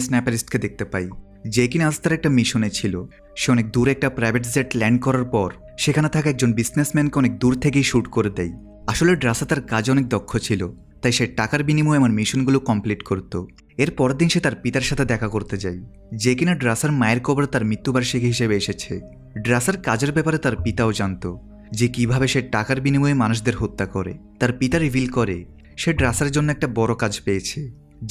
স্ন্যাপারিস্টকে দেখতে পাই, যে কিনা আজ তার একটা মিশনে ছিল। সে অনেক দূরে একটা প্রাইভেট জেট ল্যান্ড করার পর সেখানে থাকা একজন বিজনেসম্যানকে অনেক দূর থেকেই শ্যুট করে দেয়। আসলে ড্রাসা তার কাজে অনেক দক্ষ ছিল, তাই সে টাকার বিনিময়ে আমার মিশনগুলো কমপ্লিট করত। এর পরের দিন সে তার পিতার সাথে দেখা করতে যায়, যে কিনা ড্রাসার মায়ের কবর তার মৃত্যুবার্ষিকী হিসেবে এসেছে। ড্রাসার কাজের ব্যাপারে তার পিতাও জানত, যে কিভাবে সে টাকার বিনিময়ে মানুষদের হত্যা করে। তার পিতা রিভিল করে সে ড্রাসার জন্য একটা বড় কাজ পেয়েছে,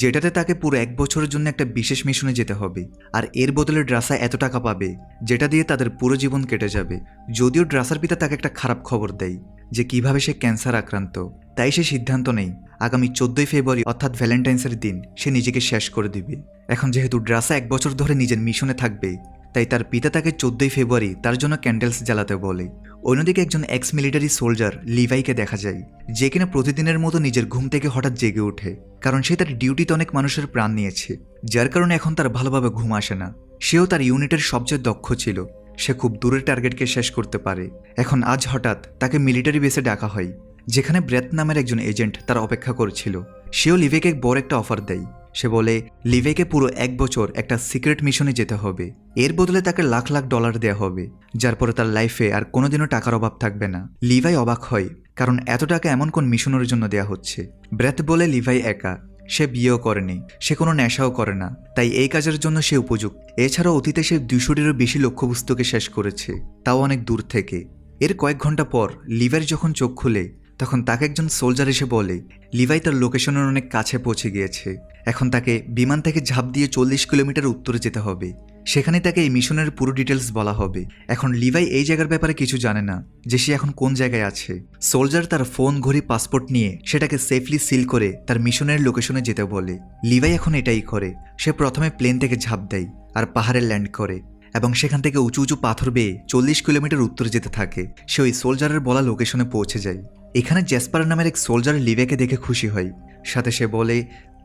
যেটাতে তাকে পুরো 1 বছরের জন্য একটা বিশেষ মিশনে যেতে হবে। আর এর বদলে ড্রাসা এত টাকা পাবে যেটা দিয়ে তাদের পুরো জীবন কেটে যাবে। যদিও ড্রাসার পিতা তাকে একটা খারাপ খবর দেয় যে কিভাবে সে ক্যান্সার আক্রান্ত, তাই সে সিদ্ধান্ত নেয় আগামী 14ই ফেব্রুয়ারি অর্থাৎ ভ্যালেন্টাইন্সের দিন সে নিজেকে শেষ করে দিবে। এখন যেহেতু ড্রাসা 1 বছর ধরে নিজের মিশনে থাকবে, তাই তার পিতা তাকে 14ই ফেব্রুয়ারি তার জন্য ক্যান্ডেলস জ্বালাতে বলে। অন্যদিকে একজন এক্স মিলিটারি সোলজার লিভাইকে দেখা যায়, যে কিনা প্রতিদিনের মতো নিজের ঘুম থেকে হঠাৎ জেগে ওঠে, কারণ সে তার ডিউটিতে অনেক মানুষের প্রাণ নিয়েছে, যার কারণে এখন তার ভালোভাবে ঘুম আসে না। সেও তার ইউনিটের সবচেয়ে দক্ষ ছিল, সে খুব দূরের টার্গেটকে শেষ করতে পারে। এখন আজ হঠাৎ তাকে মিলিটারি বেসে ডাকা হয়, যেখানে ব্রেথ নামের একজন এজেন্ট তার অপেক্ষা করছিল। সেও লিভেকে বড় একটা অফার দেয়। সে বলে লিভেকে পুরো 1 বছর একটা সিক্রেট মিশনে যেতে হবে, এর বদলে তাকে লাখ লাখ ডলার দেওয়া হবে, যার পরে তার লাইফে আর কোনোদিনও টাকার অভাব থাকবে না। লিভাই অবাক হয়, কারণ এত টাকা এমন কোন মিশনের জন্য দেয়া হচ্ছে। ব্রেথ বলে লিভাই একা, সে বিয়েও করেনি, সে কোনো নেশাও করে না, তাই এই কাজের জন্য সে উপযুক্ত। এছাড়াও অতীতে সে 200-টিরও বেশি লক্ষ্যবস্তুকে শেষ করেছে, তাও অনেক দূর থেকে। এর কয়েক ঘন্টা পর লিভাইয়ের যখন চোখ খুলে, তখন তাকে একজন সোলজার এসে বলে লিভাই তার লোকেশনের অনেক কাছে পৌঁছে গিয়েছে। এখন তাকে বিমান থেকে ঝাঁপ দিয়ে 40 কিলোমিটার উত্তরে যেতে হবে, সেখানে তাকে এই মিশনের পুরো ডিটেলস বলা হবে। এখন লিভাই এই জায়গার ব্যাপারে কিছু জানে না, যে সে এখন কোন জায়গায় আছে। সোলজার তার ফোন, ঘড়ি, পাসপোর্ট নিয়ে সেটাকে সেফলি সিল করে তার মিশনের লোকেশনে যেতে বলে। লিভাই এখন এটাই করে। সে প্রথমে প্লেন থেকে ঝাঁপ দেয় আর পাহাড়ে ল্যান্ড করে, এবং সেখান থেকে উঁচু উঁচু পাথর বেয়ে 40 কিলোমিটার উত্তরে যেতে থাকে। সে ওই সোলজারের বলা লোকেশনে পৌঁছে যায়। এখানে জ্যাসপার নামের এক সোলজার লিভেকে দেখে খুশি হয়, সাথে সে বলে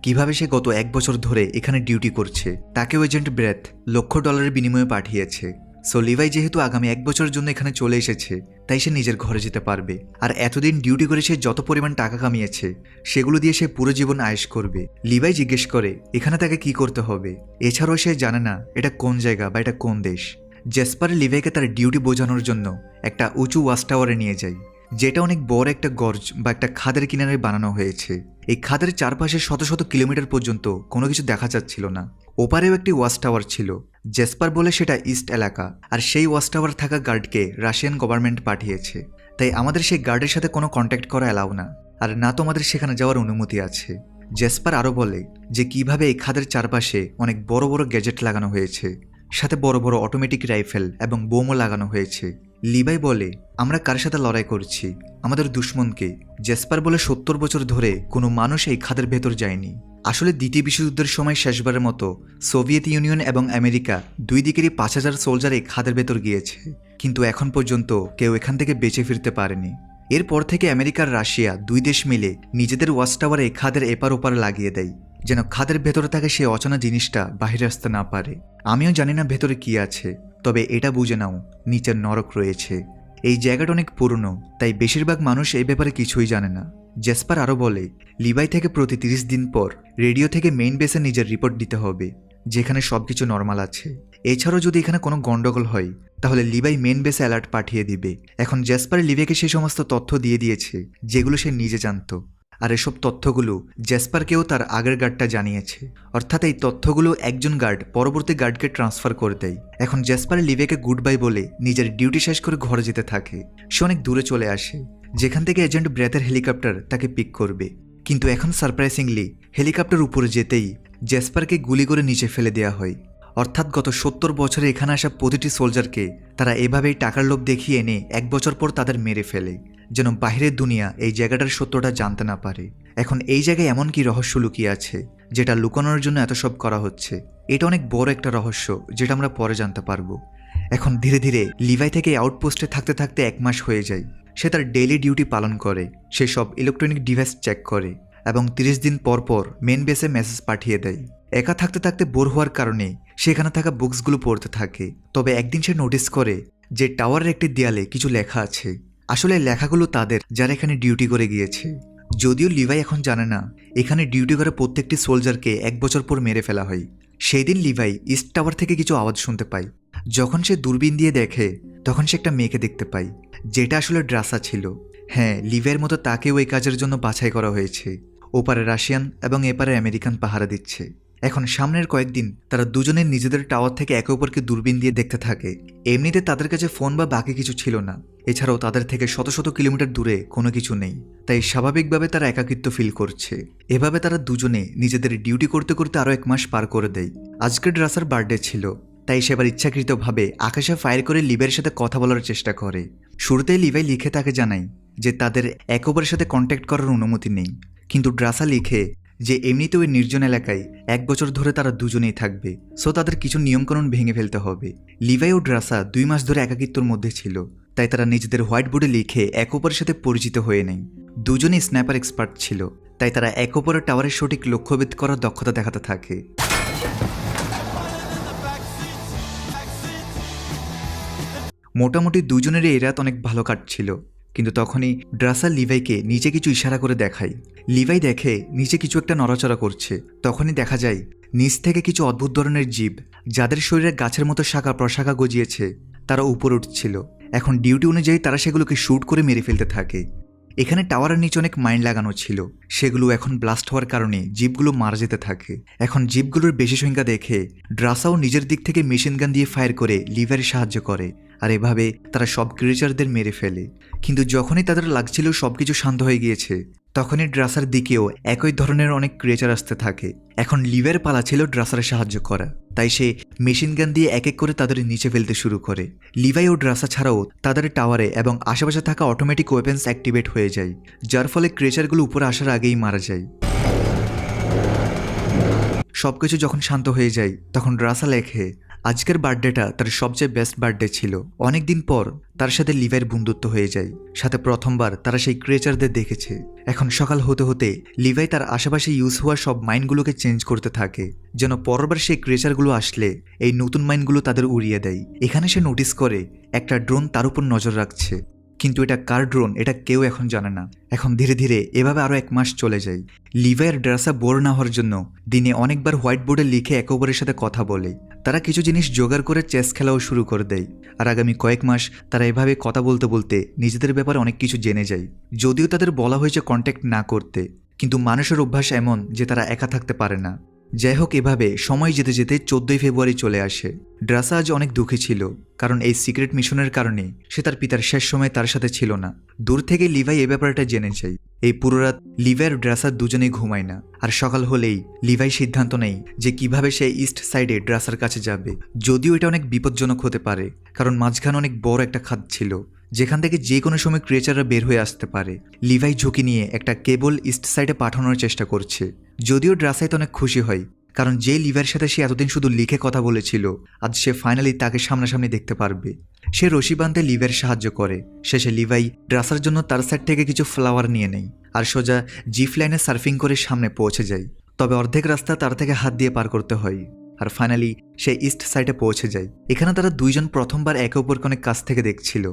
কিভাবে সে গত 1 বছর ধরে এখানে ডিউটি করছে। তাকেও এজেন্ট ব্রেথ $1,00,000 বিনিময়ে পাঠিয়েছে। সো লিভাই যেহেতু আগামী 1 বছরের জন্য এখানে চলে এসেছে, তাই সে নিজের ঘরে যেতে পারবে। আর এতদিন ডিউটি করে সে যত পরিমাণ টাকা কামিয়েছে, সেগুলো দিয়ে সে পুরো জীবন আয়েশ করবে। লিভাই জিজ্ঞেস করে এখানে তাকে কি করতে হবে। এছাড়াও সে জানে না এটা কোন জায়গা বা এটা কোন দেশ। জ্যাসপার লিভাইকে তার ডিউটি বোঝানোর জন্য একটা উঁচু ওয়াচ টাওয়ারে নিয়ে যায়, যেটা অনেক বড় একটা গর্জ বা একটা খাদের কিনারে বানানো হয়েছে। এই খাদের চারপাশে শত শত কিলোমিটার পর্যন্ত কোনো কিছু দেখা যাচ্ছিল না। ওপারেও একটি ওয়াচ টাওয়ার ছিল। জ্যাসপার বলে সেটা ইস্ট এলাকা, আর সেই ওয়াচ টাওয়ার থাকা গার্ডকে রাশিয়ান গভর্নমেন্ট পাঠিয়েছে, তাই আমাদের সেই গার্ডের সাথে কোনো কন্ট্যাক্ট করা অ্যালাউ না, আর না তো আমাদের সেখানে যাওয়ার অনুমতি আছে। জ্যাসপার আরও বলে যে কিভাবে এই খাদের চারপাশে অনেক বড় বড় গ্যাজেট লাগানো হয়েছে, সাথে বড় বড় অটোমেটিক রাইফেল এবং বোমও লাগানো হয়েছে। লিভাই বলে আমরা কার সাথে লড়াই করছি, আমাদের দুশ্মনকে। জ্যাসপার বলে 70 বছর ধরে কোনো মানুষ এই খাদের ভেতর যায়নি। আসলে দ্বিতীয় বিশ্বযুদ্ধের সময় শেষবারের মতো সোভিয়েত ইউনিয়ন এবং আমেরিকা দুই দিকেরই 5000 সোলজার এই খাদের ভেতর গিয়েছে, কিন্তু এখন পর্যন্ত কেউ এখান থেকে বেঁচে ফিরতে পারেনি। এরপর থেকে আমেরিকার রাশিয়া দুই দেশ মিলে নিজেদের ওয়াচ টাওয়ারে এই খাদের এপার ওপার লাগিয়ে দেয়, যেন খাদের ভেতরে থাকে সেই অচেনা জিনিসটা বাহিরে আসতে না পারে। আমিও জানি না ভেতরে কি আছে, তবে এটা বুঝে নাও নিচের নরক রয়েছে। এই জায়গাটা অনেক পুরনো, তাই বেশিরভাগ মানুষ এই ব্যাপারে কিছুই জানে না। জ্যাসপার আরও বলে লিভাই থেকে প্রতি 30 দিন পর রেডিও থেকে মেইন বেসে নিজের রিপোর্ট দিতে হবে, যেখানে সবকিছু নর্মাল আছে। এছাড়াও যদি এখানে কোনো গন্ডগোল হয়, তাহলে লিভাই মেইন বেসে অ্যালার্ট পাঠিয়ে দিবে। এখন জ্যাসপার লিভাইকে সেই সমস্ত তথ্য দিয়ে দিয়েছে যেগুলো সে নিজে জানত, আর এসব তথ্যগুলো জ্যাসপারকেও তার আগের গার্ডটা জানিয়েছে। অর্থাৎ এই তথ্যগুলো একজন গার্ড পরবর্তী গার্ডকে ট্রান্সফার করে দেয়। এখন জ্যাসপার লিভেকে গুড বাই বলে নিজের ডিউটি শেষ করে ঘরে যেতে থাকে। সে অনেক দূরে চলে আসে, যেখান থেকে এজেন্ট ব্রেথের হেলিকপ্টার তাকে পিক করবে। কিন্তু এখন সারপ্রাইজিংলি হেলিকপ্টার উপরে যেতেই জ্যাসপারকে গুলি করে নিচে ফেলে দেওয়া হয়। অর্থাৎ গত 70 বছরে এখানে আসা প্রতিটি সোলজারকে তারা এভাবেই টাকার লোভ দেখিয়ে এনে 1 বছর পর তাদের মেরে ফেলে, যেন বাহিরের দুনিয়া এই জায়গাটার সত্যটা জানতে না পারে। এখন এই জায়গায় এমন কি রহস্য লুকিয়ে আছে যেটা লুকানোর জন্য এত সব করা হচ্ছে? এটা অনেক বড় একটা রহস্য, যেটা আমরা পরে জানতে পারবো। এখন ধীরে ধীরে লিভাই থেকে আউটপোস্টে থাকতে থাকতে 1 মাস হয়ে যায়। সে তার ডেইলি ডিউটি পালন করে, সে সব ইলেকট্রনিক ডিভাইস চেক করে এবং 30 দিন পর পর মেন বেসে মেসেজ পাঠিয়ে দেয়। একা থাকতে থাকতে বোর হওয়ার কারণে সেখানে থাকা বুকসগুলো পড়তে থাকে। তবে একদিন সে নোটিস করে যে টাওয়ারের একটি দেয়ালে কিছু লেখা আছে। আসলে লেখাগুলো তাদের যারা এখানে ডিউটি করে গিয়েছে। যদিও লিভাই এখন জানে না এখানে ডিউটি করা প্রত্যেকটি সোলজারকে 1 বছর পর মেরে ফেলা হয়। সেই দিন লিভাই ইস্ট টাওয়ার থেকে কিছু আওয়াজ শুনতে পায়। যখন সে দূরবীন দিয়ে দেখে তখন সে একটা মেয়েকে দেখতে পায়, যেটা আসলে ড্রাসা ছিল। হ্যাঁ, লিভাইয়ের মতো তাকেও এই কাজের জন্য বাছাই করা হয়েছে। ওপারে রাশিয়ান এবং এপারে আমেরিকান পাহারা দিচ্ছে। এখন সামনের কয়েকদিন তারা দুজনে নিজেদের টাওয়ার থেকে একে অপরকে দূরবীন দিয়ে দেখতে থাকে। এমনিতে তাদের কাছে ফোন বা বাকি কিছু ছিল না, এছাড়াও তাদের থেকে শত শত কিলোমিটার দূরে কোনো কিছু নেই, তাই স্বাভাবিকভাবে তারা একাকিত্ব ফিল করছে। এভাবে তারা দুজনে নিজেদের ডিউটি করতে করতে আরও 1 মাস পার করে দেয়। আজকে ড্রাসার বার্থডে ছিল, তাই সেবার ইচ্ছাকৃতভাবে আকাশে ফায়ার করে লিভাইয়ের সাথে কথা বলার চেষ্টা করে। শুরুতেই লিভাই লিখে তাকে জানায় যে তাদের একে অপরের সাথে কন্ট্যাক্ট করার অনুমতি নেই, কিন্তু ড্রাসা লিখে যে এমনিতেও ওই নির্জন এলাকায় 1 বছর ধরে তারা দুজনেই থাকবে, সো তাদের কিছু নিয়মকানুন ভেঙে ফেলতে হবে। লিভাই ও ড্রাসা 2 মাস ধরে একাকিত্বর মধ্যে ছিল, তাই তারা নিজেদের হোয়াইট বোর্ডে লিখে এক অপরের সাথে পরিচিত হয়ে নেয়। দুজনেই স্ন্যাপার এক্সপার্ট ছিল, তাই তারা এক অপরের টাওয়ারের সঠিক লক্ষ্যভেদ করার দক্ষতা দেখাতে থাকে। মোটামুটি দুজনেরই এই রাত অনেক ভালো কাটছিল, কিন্তু তখনই ড্রাসা লিভাইকে নিচে কিছু ইশারা করে দেখায়। লিভাই দেখে নিচে কিছু একটা নড়াচড়া করছে। তখনই দেখা যায় নিচ থেকে কিছু অদ্ভুত ধরনের জীব, যাদের শরীরে গাছের মতো শাখা প্রশাখা গজিয়েছে, তারা উপরে উঠছিল। এখন ডিউটি অনুযায়ী তারা সেগুলোকে শ্যুট করে মেরে ফেলতে থাকে। এখানে টাওয়ারের নিচে অনেক মাইন লাগানো ছিল, সেগুলো এখন ব্লাস্ট হওয়ার কারণে জীবগুলো মারা যেতে থাকে। এখন জীবগুলোর বেশি সংখ্যা দেখে ড্রাসাও নিজের দিক থেকে মেশিন গান দিয়ে ফায়ার করে লিভারের সাহায্য করে, আর এভাবে তারা সব ক্রিয়েচারদের মেরে ফেলে। কিন্তু যখনই তাদের লাগছিল সবকিছু শান্ত হয়ে গিয়েছে, তখনই ড্রাসার দিকেও একই ধরনের অনেক ক্রিয়েচার আসতে থাকে। এখন লিভারের পালা ছিল ড্রাসারের সাহায্য করা, তাই সে মেশিন গান দিয়ে এক এক করে তাদের নিচে ফেলতে শুরু করে। লিভাই ও ড্রাসা ছাড়াও তাদের টাওয়ারে এবং আশেপাশে থাকা অটোমেটিক ওয়েপেন্স অ্যাক্টিভেট হয়ে যায়, যার ফলে ক্রিয়েচারগুলো উপরে আসার আগেই মারা যায়। সবকিছু যখন শান্ত হয়ে যায় তখন ড্রাসা লেখে আজকের বার্থডেটা তার সবচেয়ে বেস্ট বার্থডে ছিল। অনেকদিন পর তার সাথে লিভাইয়ের বন্ধুত্ব হয়ে যায়, সাথে প্রথমবার তারা সেই ক্রিয়েচারদের দেখেছে। এখন সকাল হতে হতে লিভাই তার আশেপাশে ইউজ হওয়া সব মাইনগুলোকে চেঞ্জ করতে থাকে, যেন পরবার সেই ক্রিয়েচারগুলো আসলে এই নতুন মাইনগুলো তাদের উড়িয়ে দেয়। এখানে সে নোটিস করে একটা ড্রোন তার উপর নজর রাখছে, কিন্তু এটা কার ড্রোন এটা কেউ এখন জানে না। এখন ধীরে ধীরে এভাবে আরও 1 মাস চলে যায়। লিভাই আর ড্রাসা বোর না হওয়ার জন্য দিনে অনেকবার হোয়াইট বোর্ডে লিখে একে অপরের সাথে কথা বলে। তারা কিছু জিনিস জোগাড় করে চেস খেলাও শুরু করে দেয়, আর আগামী কয়েক মাস তারা এভাবে কথা বলতে বলতে নিজেদের ব্যাপারে অনেক কিছু জেনে যায়। যদিও তাদের বলা হয়েছে কন্ট্যাক্ট না করতে, কিন্তু মানুষের অভ্যাস এমন যে তারা একা থাকতে পারে না। যাই হোক, এভাবে সময় যেতে যেতে 14ই ফেব্রুয়ারি চলে আসে। ড্রাসা আজ অনেক দুঃখী ছিল, কারণ এই সিক্রেট মিশনের কারণে সে তার পিতার শেষ সময় তার সাথে ছিল না। দূর থেকে লিভাই এই ব্যাপারটা জেনে যায়। এই পুরো রাত লিভাই আর ড্রাসা দুজনেই ঘুমায় না, আর সকাল হলেই লিভাই সিদ্ধান্ত নেয় যে কিভাবে সে ইস্ট সাইডে ড্রাসার কাছে যাবে। যদিও এটা অনেক বিপজ্জনক হতে পারে, কারণ মাঝখানে অনেক বড় একটা খাদ ছিল, যেখান থেকে যে কোনো সময় ক্রিয়েচাররা বের হয়ে আসতে পারে। লিভাই ঝুঁকি নিয়ে একটা কেবল ইস্ট সাইডে পাঠানোর চেষ্টা করছে। যদিও ড্রাসাইত অনেক খুশি হয়, কারণ যে লিভাইয়ের সাথে সে এতদিন শুধু লিখে কথা বলেছিল, আজ সে ফাইনালি তাকে সামনাসামনি দেখতে পারবে। সে রশি বাঁধতে লিভাইয়ের সাহায্য করে। শেষে লিভাই ড্রাসার জন্য তার সাইড থেকে কিছু ফ্লাওয়ার নিয়ে নেয়, আর সোজা জিপ লাইনে সার্ফিং করে সামনে পৌঁছে যায়। তবে অর্ধেক রাস্তা তার থেকে হাত দিয়ে পার করতে হয়, আর ফাইনালি সে ইস্ট সাইডে পৌঁছে যায়। এখানে তারা দুইজন প্রথমবার একে অপরকে অনেক কাছ থেকে দেখছিল।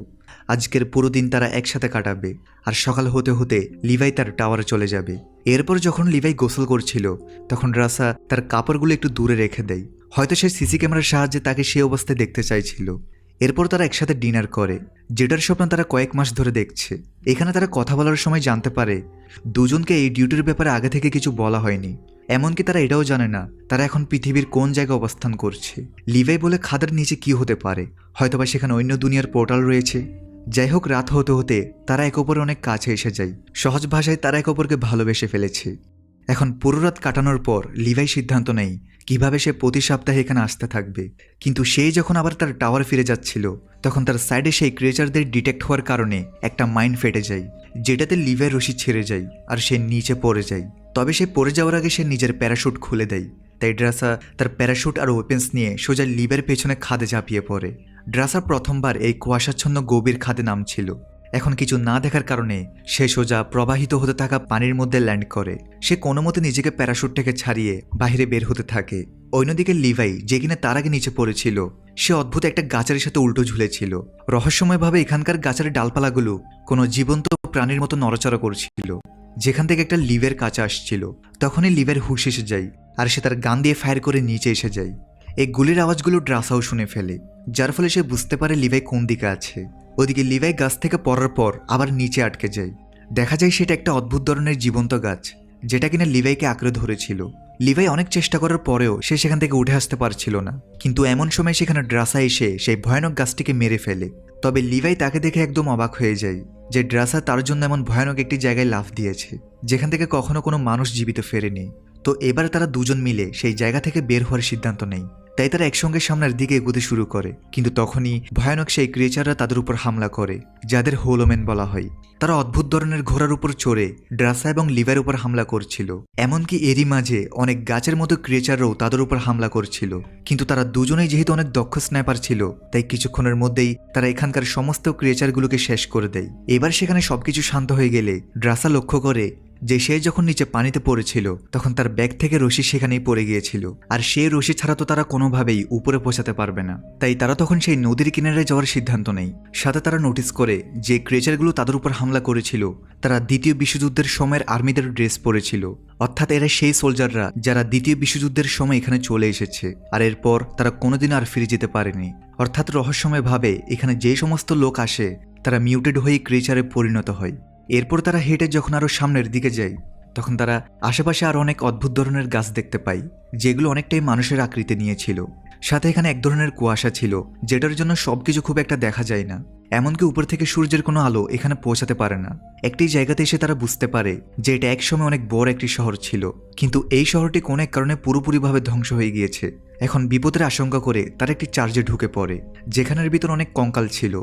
আজকের পুরো দিন তারা একসাথে কাটাবে, আর সকাল হতে হতে লিভাই তার টাওয়ারে চলে যাবে। এরপর যখন লিভাই গোসল করছিল, তখন ড্রাসা তার কাপড়গুলো একটু দূরে রেখে দেয়। হয়তো সে সিসি ক্যামেরার সাহায্যে তাকে সে অবস্থায় দেখতে চাইছিল। এরপর তারা একসাথে ডিনার করে, যেটার স্বপ্ন তারা কয়েক মাস ধরে দেখছে। এখানে তারা কথা বলার সময় জানতে পারে দুজনকে এই ডিউটির ব্যাপারে আগে থেকে কিছু বলা হয়নি। এমনকি তারা এটাও জানে না তারা এখন পৃথিবীর কোন জায়গায় অবস্থান করছে। লিভাই বলে খাদের নিচে কি হতে পারে, হয়তোবা সেখানে অন্য দুনিয়ার পোর্টাল রয়েছে। যাই হোক, রাত হতে হতে তারা একে অপরের অনেক কাছে এসে যায়। সহজ ভাষায় তারা একে অপরকে ভালোবেসে ফেলেছে। এখন পুরো রাত কাটানোর পর লিভাই সিদ্ধান্ত নেয় কিভাবে সে প্রতি সপ্তাহে এখানে আসতে থাকবে। কিন্তু সেই যখন আবার তার টাওয়ার ফিরে যাচ্ছিল, তখন তার সাইডে সেই ক্রিয়েচারদের ডিটেক্ট হওয়ার কারণে একটা মাইন ফেটে যায়, যেটাতে লিভাই রশি ছেড়ে যায় আর সে নিচে পড়ে যায়। তবে সে পড়ে যাওয়ার আগে সে নিজের প্যারাশুট খুলে দেয়। তাই ড্রাসা তার প্যারাশুট আর ওয়েপেন্স নিয়ে সোজা লিভাইয়ের পেছনে খাদে ঝাঁপিয়ে পড়ে। ড্রাসা প্রথমবার এই কুয়াশাচ্ছন্ন গভীর খাদে নামছিল। এখন কিছু না দেখার কারণে সে সোজা প্রবাহিত হতে থাকা পানির মধ্যে ল্যান্ড করে। সে কোনো মতে নিজেকে প্যারাশুট থেকে ছাড়িয়ে বাইরে বের হতে থাকে। অন্যদিকে লিভাই, যে কিনা তার আগে নিচে পড়েছিল, সে অদ্ভুত একটা গাছের সাথে উল্টো ঝুলেছিল। রহস্যময়ভাবে এখানকার গাছের ডালপালাগুলো কোনো জীবন্ত প্রাণীর মতো নড়াচড়া করছিল। যেখান থেকে একটা লিভের কাছে আসছিল। তখনই লিভের হুঁশ এসে যায় আর সে তার গান দিয়ে ফায়ার করে নিচে এসে যায়। এই গুলির আওয়াজগুলো ড্রাসাও শুনে ফেলে, যার ফলে সে বুঝতে পারে লিভাই কোন দিকে আছে। ওদিকে লিভাই গাছ থেকে পড়ার পর আবার নিচে আটকে যায়। দেখা যায় সেটা একটা অদ্ভুত ধরনের জীবন্ত গাছ, যেটা কিনা লিভাইকে আঁকড়ে ধরেছিল। লিভাই অনেক চেষ্টা করার পরেও সে সেখান থেকে উঠে আসতে পারছিল না, কিন্তু এমন সময় সেখানে ড্রাসা এসে সেই ভয়ানক গাছটিকে মেরে ফেলে। তবে লিভাই তাকে দেখে একদম অবাক হয়ে যায় যে ড্রাসা তার জন্য এমন ভয়ানক একটি জায়গায় লাফ দিয়েছে, যেখান থেকে কখনো কোনো মানুষ জীবিত ফেরেনি। তো এবার তারা দুজন মিলে সেই জায়গা থেকে বের হওয়ার সিদ্ধান্ত নেয়। তাই তারা একসঙ্গে সামনের দিকে এগোতে শুরু করে, কিন্তু তখনই ভয়ানক সেই ক্রিয়েচাররা তাদের উপর হামলা করে, যাদের হোলোম্যান বলা হয়। তারা অদ্ভুত ধরনের ঘোড়ার উপর চড়ে ড্রাসা এবং লিভার উপর হামলা করছিল। এমনকি এরই মাঝে অনেক গাছের মতো ক্রিয়েচাররাও তাদের উপর হামলা করছিল, কিন্তু তারা দুজনেই যেহেতু অনেক দক্ষ স্নাইপার ছিল, তাই কিছুক্ষণের মধ্যেই তারা এখানকার সমস্ত ক্রিয়েচারগুলোকে শেষ করে দেয়। এবার সেখানে সবকিছু শান্ত হয়ে গেলে ড্রাসা লক্ষ্য করে যে সে যখন নিচে পানিতে পড়েছিল তখন তার ব্যাগ থেকে রশি সেখানেই পড়ে গিয়েছিল, আর সেই রশি ছাড়া তো তারা কোনোভাবেই উপরে পৌঁছাতে পারবে না। তাই তারা তখন সেই নদীর কিনারে যাওয়ার সিদ্ধান্ত নেয়। সাথে তারা নোটিস করে যে ক্রিয়েচারগুলো তাদের উপর হামলা করেছিল তারা দ্বিতীয় বিশ্বযুদ্ধের সময়ের আর্মিদের ড্রেস পরেছিল, অর্থাৎ এরা সেই সোলজাররা যারা দ্বিতীয় বিশ্বযুদ্ধের সময় এখানে চলে এসেছে, আর এরপর তারা কোনোদিন আর ফিরে যেতে পারেনি। অর্থাৎ রহস্যময়ভাবে এখানে যে সমস্ত লোক আসে তারা মিউটেড হয়ে ক্রিয়েচারে পরিণত হয়। এরপর তারা হেঁটে যখন আরও সামনের দিকে যায় তখন তারা আশেপাশে আরও অনেক অদ্ভুত ধরনের গাছ দেখতে পায়, যেগুলো অনেকটাই মানুষের আকৃতি নিয়েছিল। সাথে এখানে এক ধরনের কুয়াশা ছিল, যেটার জন্য সবকিছু খুব একটা দেখা যায় না। এমনকি উপর থেকে সূর্যের কোনো আলো এখানে পৌঁছাতে পারে না। একটি জায়গাতে এসে তারা বুঝতে পারে যে এটা একসময় অনেক বড় একটি শহর ছিল, কিন্তু এই শহরটি কোনো এক কারণে পুরোপুরিভাবে ধ্বংস হয়ে গিয়েছে। এখন বিপদের আশঙ্কা করে তারা একটি চার্জে ঢুকে পড়ে, যেখানের ভিতর অনেক কঙ্কাল ছিল।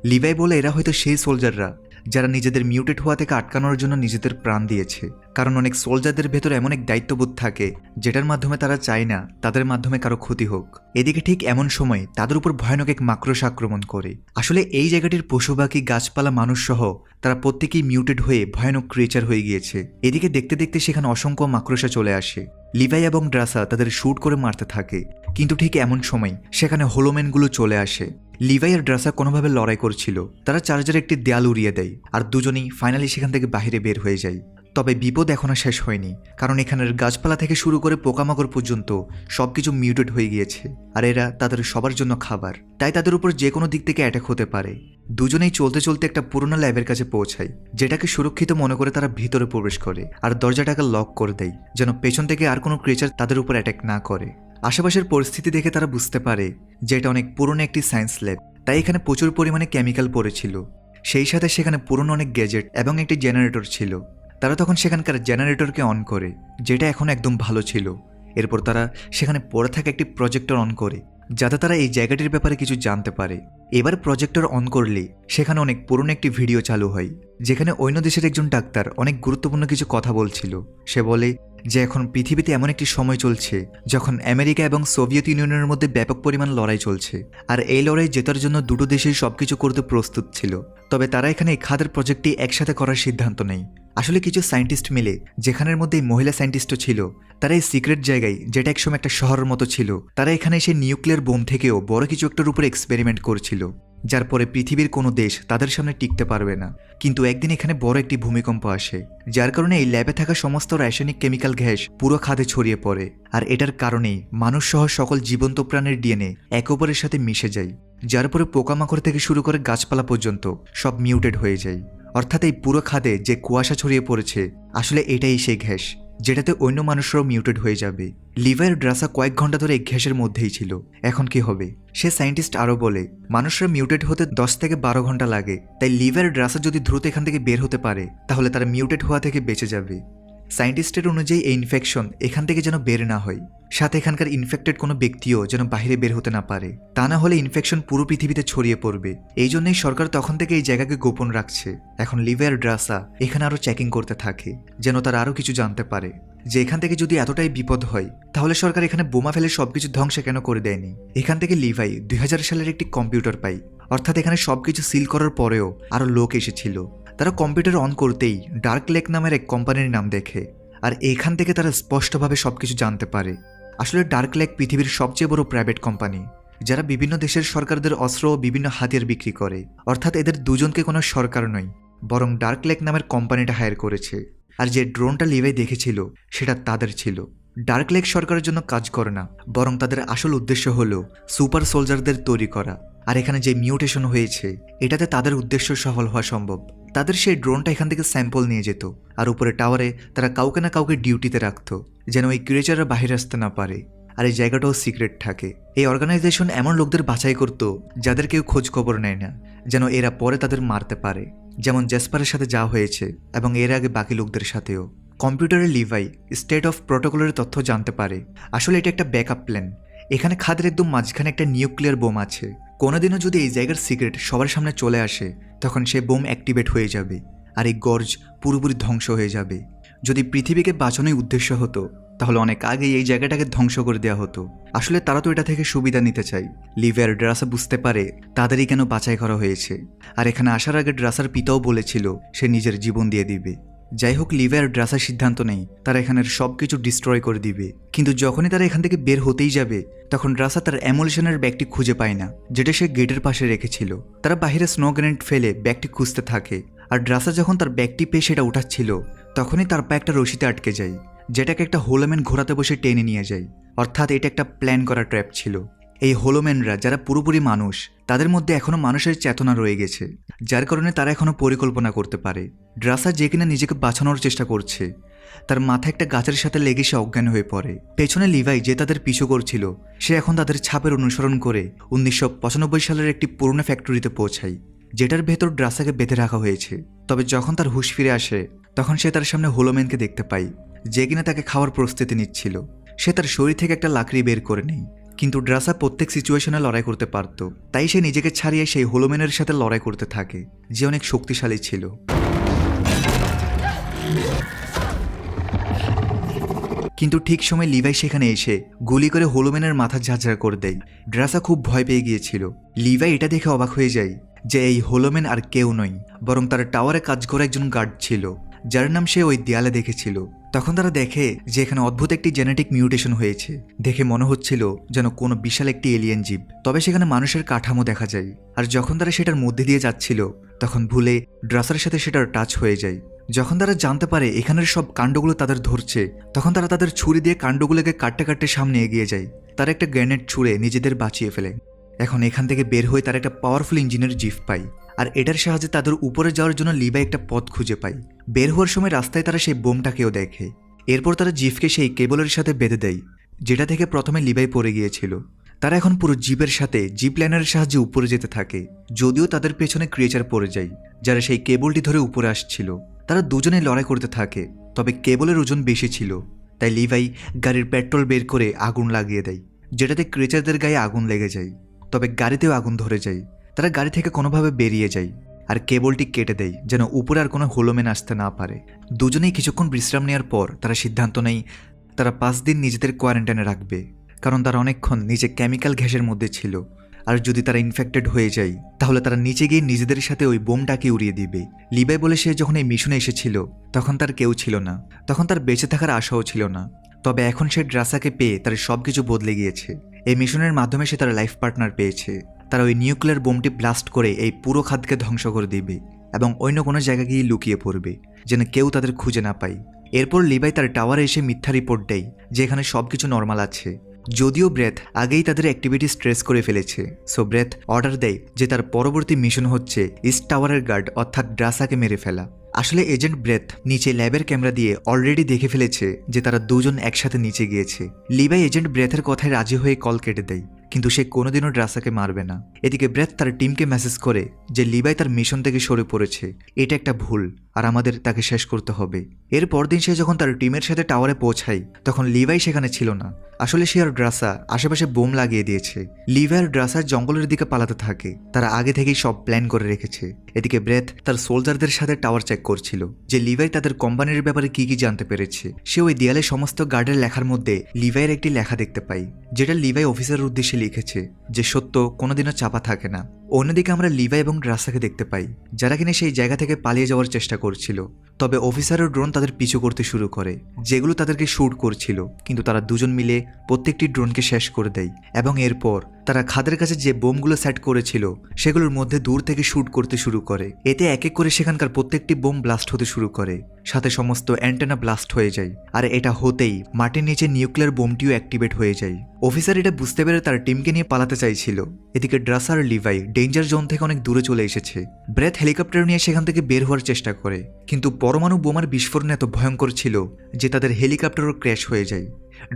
লিভাই বলে এরা হয়তো সেই সোলজাররা যারা নিজেদের মিউটেড হওয়া থেকে আটকানোর জন্য নিজেদের প্রাণ দিয়েছে, কারণ অনেক সোলজারদের ভেতর এমন এক দায়িত্ববোধ থাকে যেটার মাধ্যমে তারা চায় না তাদের মাধ্যমে কারো ক্ষতি হোক। এদিকে ঠিক এমন সময় তাদের উপর ভয়ানক এক মাকড়সা আক্রমণ করে। আসলে এই জায়গাটির পশু পাখি গাছপালা মানুষ সহ তারা প্রত্যেকেই মিউটেড হয়ে ভয়ানক ক্রিয়েচার হয়ে গিয়েছে। এদিকে দেখতে দেখতে সেখানে অসংখ্য মাকড়সা চলে আসে। লিভাই এবং ড্রাসা তাদের শুট করে মারতে থাকে, কিন্তু ঠিক এমন সময় সেখানে হোলোম্যানগুলো চলে আসে। লিভাই আর ড্রাসা কোনোভাবে লড়াই করছিল, তারা চার্জারে একটি দেয়াল উড়িয়ে দেয় আর দুজনেই ফাইনালি সেখান থেকে বাইরে বের হয়ে যায়। তবে বিপদ এখনো শেষ হয়নি, কারণ এখানের গাছপালা থেকে শুরু করে পোকামাকড় পর্যন্ত সবকিছু মিউটেড হয়ে গিয়েছে, আর এরা তাদের সবার জন্য খাবার। তাই তাদের উপর যে কোনো দিক থেকে অ্যাটাক হতে পারে। দুজনেই চলতে চলতে একটা পুরোনো ল্যাবের কাছে পৌঁছায়, যেটাকে সুরক্ষিত মনে করে তারা ভিতরে প্রবেশ করে আর দরজাটাকে লক করে দেয়, যেন পেছন থেকে আর কোনো ক্রিয়েচার তাদের উপর অ্যাটাক না করে। আশেপাশের পরিস্থিতি দেখে তারা বুঝতে পারে যে এটা অনেক পুরনো একটি সায়েন্স ল্যাব, তাই এখানে প্রচুর পরিমাণে কেমিক্যাল পড়েছিল। সেই সাথে সেখানে পুরনো অনেক গ্যাজেট এবং একটি জেনারেটর ছিল। তারা তখন সেখানকার জেনারেটরকে অন করে, যেটা এখন একদম ভালো ছিল। এরপর তারা সেখানে পড়ে থাকা একটি প্রজেক্টর অন করে, যাতে তারা এই জায়গাটির ব্যাপারে কিছু জানতে পারে। এবার প্রজেক্টর অন করলে সেখানে অনেক পুরনো একটি ভিডিও চালু হয়, যেখানে অন্য দেশের একজন ডাক্তার অনেক গুরুত্বপূর্ণ কিছু কথা বলছিল। সে বলে যে এখন পৃথিবীতে এমন একটি সময় চলছে যখন আমেরিকা এবং সোভিয়েত ইউনিয়নের মধ্যে ব্যাপক পরিমাণ লড়াই চলছে, আর এই লড়াই জেতার জন্য দুটো দেশেই সবকিছু করতে প্রস্তুত ছিল। তবে তারা এখানে এই খাদের প্রজেক্টটি একসাথে করার সিদ্ধান্ত নেয়। আসলে কিছু সায়েন্টিস্ট মিলে, যেখানের মধ্যে মহিলা সায়েন্টিস্টও ছিল, তারা এই সিক্রেট জায়গায়, যেটা একসময় একটা শহরের মতো ছিল, তারা এখানে এসে নিউক্লিয়ার বোম থেকেও বড় কিছু একটার উপর এক্সপেরিমেন্ট করছিল, যার পরে পৃথিবীর কোনো দেশ তাদের সামনে টিকতে পারবে না। কিন্তু একদিন এখানে বড় একটি ভূমিকম্প আসে, যার কারণে এই ল্যাবে থাকা সমস্ত রাসায়নিক কেমিক্যাল গ্যাস পুরো খাদে ছড়িয়ে পড়ে, আর এটার কারণেই মানুষ সহ সকল জীবন্ত প্রাণের ডিএনএ একে অপরের সাথে মিশে যায়, যার পরে পোকামাকড় থেকে শুরু করে গাছপালা পর্যন্ত সব মিউটেড হয়ে যায়। অর্থাৎ এই পুরো খাদে যে কুয়াশা ছড়িয়ে পড়েছে, আসলে এটাই সেই গ্যাস যেটাতে অন্য মানুষরাও মিউটেড হয়ে যাবে। লিভার ড্রাসা কয়েক ঘন্টা ধরে এই গ্যাসের মধ্যেই ছিল। এখন কি হবে? সে সায়েন্টিস্ট আরও বলে মানুষরা মিউটেড হতে 10 থেকে 12 ঘন্টা লাগে, তাই লিভার ড্রাসা যদি দ্রুত এখান থেকে বের হতে পারে তাহলে তারা মিউটেড হওয়া থেকে বেঁচে যাবে। সায়েন্টিস্টের অনুযায়ী এই ইনফেকশন এখান থেকে যেন বের না হয়, সাথে এখানকার ইনফেক্টেড কোনো ব্যক্তিও যেন বাইরে বের হতে না পারে, তা না হলে ইনফেকশন পুরো পৃথিবীতে ছড়িয়ে পড়বে। এই জন্যই সরকার তখন থেকে এই জায়গাকে গোপন রাখছে। এখন লিভার ড্রাসা এখানে আরও চেকিং করতে থাকে, যেন তারা আরও কিছু জানতে পারে, যে এখান থেকে যদি এতটাই বিপদ হয় তাহলে সরকার এখানে বোমা ফেলে সবকিছু ধ্বংস কেন করে দেয়নি। এখান থেকে লিভাই 2000 সালের একটি কম্পিউটার পায়, অর্থাৎ এখানে সবকিছু সিল করার পরেও আরও লোক এসেছিল। তারা কম্পিউটার অন করতেই ডার্ক লেক নামের এক কোম্পানির নাম দেখে, আর এখান থেকে তারা স্পষ্টভাবে সবকিছু জানতে পারে। আসলে ডার্ক লেক পৃথিবীর সবচেয়ে বড় প্রাইভেট কোম্পানি, যারা বিভিন্ন দেশের সরকারদের অস্ত্র ও বিভিন্ন হাতিয়ার বিক্রি করে। অর্থাৎ এদের দুজনকে কোনো সরকার নয়, বরং ডার্ক লেক নামের কোম্পানিটা হায়ার করেছে। আর যে ড্রোনটা লিভাই দেখেছিল সেটা তাদের ছিল। ডার্ক লেক সরকারের জন্য কাজ করে না, বরং তাদের আসল উদ্দেশ্য হলো সুপার সোলজারদের তৈরি করা। আর এখানে যে মিউটেশন হয়েছে এটাতে তাদের উদ্দেশ্য সফল হওয়া সম্ভব। তাদের সেই ড্রোনটা এখান থেকে স্যাম্পল নিয়ে যেত, আর উপরে টাওয়ারে তারা কাউকে না কাউকে ডিউটিতে রাখতো, যেন ওই ক্রিয়েচাররা বাহিরে আসতে না পারে। আর এই জায়গাটাও সিক্রেট থাকে। এই অর্গানাইজেশন এমন লোকদের বাছাই করতো যাদের কেউ খোঁজ খবর নেয় না, যেন এরা পরে তাদের মারতে পারে, যেমন জেসপারের সাথে যা হয়েছে এবং এর আগে বাকি লোকদের সাথেও। কম্পিউটারে লিভাই স্টেট অফ প্রোটোকলের তথ্য জানতে পারে। আসলে এটা একটা ব্যাকআপ প্ল্যান। এখানে খাদের একদম মাঝখানে একটা নিউক্লিয়ার বোম আছে। কোনোদিনও যদি এই জায়গার সিক্রেট সবার সামনে চলে আসে তখন সে বোম অ্যাক্টিভেট হয়ে যাবে আর এই গর্জ পুরোপুরি ধ্বংস হয়ে যাবে। যদি পৃথিবীকে বাঁচানোই উদ্দেশ্য হতো তাহলে অনেক আগেই এই জায়গাটাকে ধ্বংস করে দেওয়া হতো। আসলে তারা তো এটা থেকে সুবিধা নিতে চায়। লিভার ড্রাসা বুঝতে পারে তাদেরই কেন বাছাই করা হয়েছে, আর এখানে আসার আগে ড্রাসার পিতাও বলেছিল সে নিজের জীবন দিয়ে দিবে। যাই হোক, লিভার ড্রাসার সিদ্ধান্ত নেই তারা এখানের সব কিছু ডিস্ট্রয় করে দিবে। কিন্তু যখনই তারা এখান থেকে বের হতেই যাবে তখন ড্রাসা তার অ্যামুলেশনের ব্যাগটি খুঁজে পায় না, যেটা সে গেটের পাশে রেখেছিল। তারা বাহিরে স্নো গ্রেনেড ফেলে ব্যাগটি খুঁজতে থাকে, আর ড্রাসা যখন তার ব্যাগটি পেয়ে সেটা উঠাচ্ছিল তখনই তার পা একটা রশিতে আটকে যায়, যেটাকে একটা হোলোম্যান ঘোরাতে বসে টেনে নিয়ে যায়। অর্থাৎ এটা একটা প্ল্যান করা ট্র্যাপ ছিল। এই হোলোম্যানরা যারা পুরোপুরি মানুষ, তাদের মধ্যে এখনও মানুষের চেতনা রয়ে গেছে, যার কারণে তারা এখনও পরিকল্পনা করতে পারে। ড্রাসা যে কিনা নিজেকে বাঁচানোর চেষ্টা করছে, তার মাথায় একটা গাছের সাথে লেগে সে অজ্ঞান হয়ে পড়ে। পেছনে লিভাই যে তাদের পিছু করছিল সে এখন তাদের ছাপের অনুসরণ করে 1995 সালের একটি পুরনো ফ্যাক্টরিতে পৌঁছায়, যেটার ভেতর ড্রাসাকে বেঁধে রাখা হয়েছে। তবে যখন তার হুঁশ ফিরে আসে তখন সে তার সামনে হোলোম্যানকে দেখতে পায়, যে কিনা তাকে খাওয়ার প্রস্তুতি নিচ্ছিল। সে তার শরীর থেকে একটা লাকড়ি বের করে নেয়, কিন্তু ড্রাসা প্রত্যেক সিচুয়েশনে লড়াই করতে পারত, তাই সে নিজেকে ছাড়িয়ে সেই হোলোম্যানের সাথে লড়াই করতে থাকে, যে অনেক শক্তিশালী ছিল। কিন্তু ঠিক সময় লিভাই সেখানে এসে গুলি করে হোলোম্যানের মাথা ঝাঁঝরা করে দেয়। ড্রাসা খুব ভয় পেয়ে গিয়েছিল। লিভাই এটা দেখে অবাক হয়ে যায় যে এই হোলোম্যান আর কেউ নয়, বরং তার টাওয়ারে কাজ করা একজন গার্ড ছিল, যার নাম সে ওই দেয়ালে দেখেছিল। তখন তারা দেখে যে এখানে অদ্ভুত একটি জেনেটিক মিউটেশন হয়েছে। দেখে মনে হচ্ছিল যেন কোনো বিশাল একটি এলিয়েন জীব, তবে সেখানে মানুষের কাঠামো দেখা যায়। আর যখন তারা সেটার মধ্যে দিয়ে যাচ্ছিল তখন ভুলে ড্রাসার সাথে সেটার টাচ হয়ে যায়। যখন তারা জানতে পারে এখানের সব কাণ্ডগুলো তাদের ধরছে তখন তারা তাদের ছুরি দিয়ে কাণ্ডগুলোকে কাটতে কাটতে সামনে এগিয়ে যায়। তারা একটা গ্রেনেড ছুঁড়ে নিজেদের বাঁচিয়ে ফেলে। এখন এখান থেকে বের হয়ে তারা একটা পাওয়ারফুল ইঞ্জিনের জিপ পায়, আর এটার সাহায্যে তাদের উপরে যাওয়ার জন্য লিভাই একটা পথ খুঁজে পায়। বের হওয়ার সময় রাস্তায় তারা সেই বোমটাকেও দেখে। এরপর তারা জিপকে সেই কেবলের সাথে বেঁধে দেয়, যেটা থেকে প্রথমে লিভাই পড়ে গিয়েছিল। তারা এখন পুরো জিপের সাথে জিপ লাইনারের সাহায্যে উপরে যেতে থাকে, যদিও তাদের পেছনে ক্রিয়েচার পড়ে যায় যারা সেই কেবলটি ধরে উপরে আসছিল। তারা দুজনেই লড়াই করতে থাকে, তবে কেবলের ওজন বেশি ছিল, তাই লিভাই গাড়ির পেট্রোল বের করে আগুন লাগিয়ে দেয়, যেটাতে ক্রিয়েচারদের গায়ে আগুন লেগে যায়। তবে গাড়িতেও আগুন ধরে যায়। তারা গাড়ি থেকে কোনোভাবে বেরিয়ে যায় আর কেবলটি কেটে দেয় যেন উপরে আর কোনো হোলোম্যান আসতে না পারে। দুজনেই কিছুক্ষণ বিশ্রাম নেওয়ার পর তারা সিদ্ধান্ত নেয় তারা 5 দিন নিজেদের কোয়ারেন্টাইনে রাখবে, কারণ তারা অনেকক্ষণ নিচে কেমিক্যাল গ্যাসের মধ্যে ছিল, আর যদি তারা ইনফেক্টেড হয়ে যায় তাহলে তারা নিচে গিয়ে নিজেদের সাথে ওই বোমটাকে উড়িয়ে দিবে। লিভাই বলে সে যখন এই মিশনে এসেছিল তখন তার কেউ ছিল না, তখন তার বেঁচে থাকার আশাও ছিল না। তবে এখন সে ড্রাসাকে পেয়ে তার সব কিছু বদলে গিয়েছে। এই মিশনের মাধ্যমে সে তার লাইফ পার্টনার পেয়েছে। তারা ওই নিউক্লিয়ার বোমটি ব্লাস্ট করে এই পুরো খাদকে ধ্বংস করে দিবে এবং অন্য কোনো জায়গায় গিয়ে লুকিয়ে পড়বে যেন কেউ তাদের খুঁজে না পায়। এরপর লিভাই তার টাওয়ারে এসে মিথ্যা রিপোর্ট দেয় যে এখানে সবকিছু নর্মাল আছে, যদিও ব্রেথ আগেই তাদের অ্যাক্টিভিটি স্ট্রেস করে ফেলেছে। সো ব্রেথ অর্ডার দেয় যে তার পরবর্তী মিশন হচ্ছে ইস্ট টাওয়ারের গার্ড অর্থাৎ ড্রাসাকে মেরে ফেলা। আসলে এজেন্ট ব্রেথ নিচে ল্যাবের ক্যামেরা দিয়ে অলরেডি দেখে ফেলেছে যে তারা দুজন একসাথে নিচে গিয়েছে। লিভাই এজেন্ট ব্রেথের কথায় রাজি হয়ে কল কেটে দেয়, কিন্তু সে কোনোদিনও ড্রাসাকে মারবে না। এদিকে ব্রেথ তার টিমকে মেসেজ করে যে লিভাই তার মিশন থেকে সরে পড়েছে, এটা একটা ভুল আর আমাদের তাকে শেষ করতে হবে। এর পরদিন সে যখন তার টিমের সাথে টাওয়ারে পৌঁছায় তখন লিভাই সেখানে ছিল না। আসলে সে আর ড্রাসা আশেপাশে বোম লাগিয়ে দিয়েছে। লিভাই আর ড্রাসার জঙ্গলের দিকে পালাতে থাকে, তারা আগে থেকেই সব প্ল্যান করে রেখেছে। এদিকে ব্রেথ তার সোলজারদের সাথে টাওয়ার চেক করছিল যে লিভাই তাদের কোম্পানির ব্যাপারে কি কি জানতে পেরেছে। সে ওই দেয়ালে সমস্ত গার্ডের লেখার মধ্যে লিভাইয়ের একটি লেখা দেখতে পাই, যেটা লিভাই অফিসারের উদ্দেশ্যে লিখেছে যে সত্য কোনোদিনও চাপা থাকে না। অন্যদিকে আমরা লিভাই এবং ড্রাসাকে দেখতে পাই যারা কিনা সেই জায়গা থেকে পালিয়ে যাওয়ার চেষ্টা করছিল। তবে অফিসারের ড্রোন তাদের পিছু করতে শুরু করে, যেগুলো তাদেরকে শ্যুট করছিল, কিন্তু তারা দুজন মিলে প্রত্যেকটি ড্রোনকে শেষ করে দেয় এবং এরপর তারা খাদের কাছে যে বোমগুলো সেট করেছিল সেগুলোর মধ্যে দূর থেকে শুট করতে শুরু করে। এতে এক এক করে সেখানকার প্রত্যেকটি বোম ব্লাস্ট হতে শুরু করে, সাথে সমস্ত অ্যান্টেনা ব্লাস্ট হয়ে যায়। আর এটা হতেই মাটির নিচে নিউক্লিয়ার বোমটিও অ্যাক্টিভেট হয়ে যায়। অফিসার এটা বুঝতে পেরে তার টিমকে নিয়ে পালাতে চাইছিল। এদিকে ড্রাসার আর লিভাই ডেঞ্জার জোন থেকে অনেক দূরে চলে এসেছে। ব্রেথ হেলিকপ্টার নিয়ে সেখান থেকে বের হওয়ার চেষ্টা করে, কিন্তু পরমাণু বোমার বিস্ফোরণ এত ভয়ঙ্কর ছিল যে তাদের হেলিকপ্টারও ক্র্যাশ হয়ে যায়।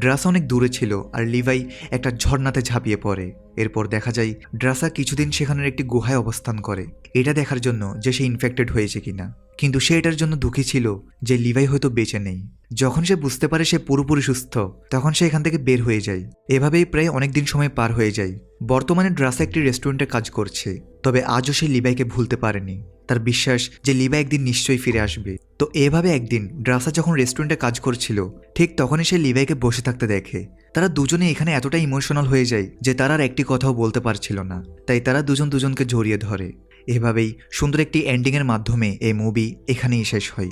ড্রাসা অনেক দূরে ছিল আর লিভাই একটা ঝর্ণাতে ঝাঁপিয়ে পড়ে। এরপর দেখা যায় ড্রাসা কিছুদিন সেখানের একটি গুহায় অবস্থান করে, এটা দেখার জন্য যে সে ইনফেক্টেড হয়েছে কিনা। কিন্তু সে এটার জন্য দুঃখী ছিল যে লিভাই হয়তো বেঁচে নেই। যখন সে বুঝতে পারে সে পুরোপুরি সুস্থ, তখন সে এখান থেকে বের হয়ে যায়। এভাবেই প্রায় অনেকদিন সময় পার হয়ে যায়। বর্তমানে ড্রাসা একটি রেস্টুরেন্টে কাজ করছে, তবে আজও সে লিভাইকে ভুলতে পারেনি। তার বিশ্বাস যে লিভাই একদিন নিশ্চয়ই ফিরে আসবে। তো এভাবে একদিন ড্রাসা যখন রেস্টুরেন্টে কাজ করছিল, ঠিক তখনই সে লিভাইকে বসে থাকতে দেখে। তারা দুজনে এখানে এতটা ইমোশনাল হয়ে যায় যে তারা আর একটি কথাও বলতে পারছিল না, তাই তারা দুজন দুজনকে জড়িয়ে ধরে। এভাবেই সুন্দর একটি এন্ডিংয়ের মাধ্যমে এই মুভি এখানেই শেষ হয়।